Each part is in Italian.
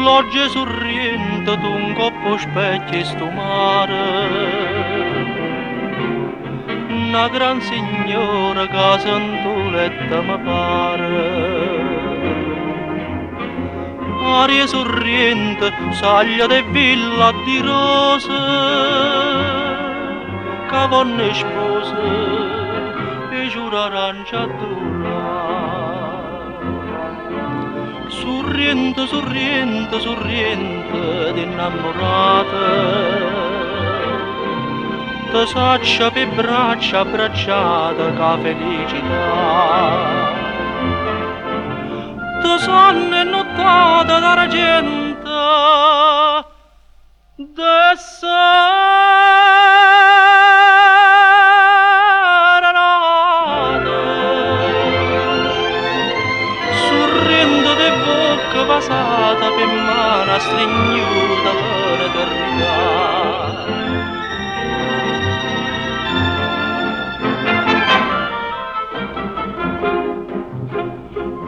L'oggi sorriente d'un coppo specchio sto mare, una gran signora che santoletta mi pare. Aria sorriente, saglia de villa di rose, cavonne spose, e giura arancia sorriente, sorriente, sorriente d'innamorata, te saccia per braccia abbracciata ca felicità. Te sonno nottata d'argento de serenata, sorrendo de bocca basata per mano stringnuta per eternità.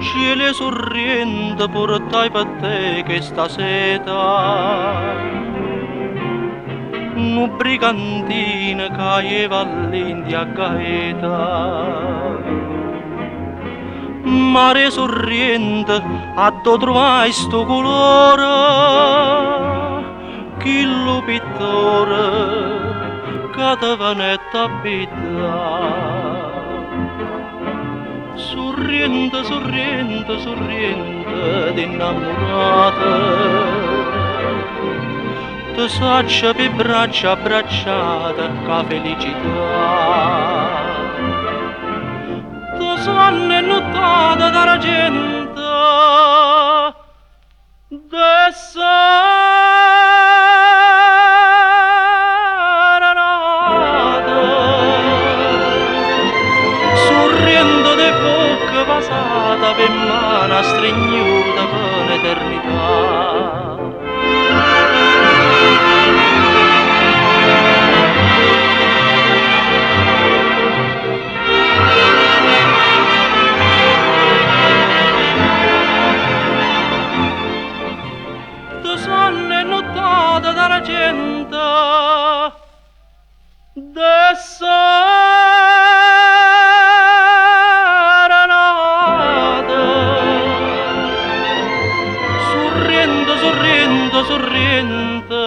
Cielo sorriente portai per te che sta seta, un brigantino caeva all'India gaeta. Mare sorriente, a do trovai sto colore, chi lo pittore, che te vanetta abita. Sorriente, sorriente, sorriente d'innamorata, te saccia per braccia abbracciata ca felicità. Te sonno nottata d'argento de serenata, sorriendo de bocca basata per mano stringnuta per l'eternità. Te sonno nottata d'argento de serenata, sorriente, sorriente, sorriente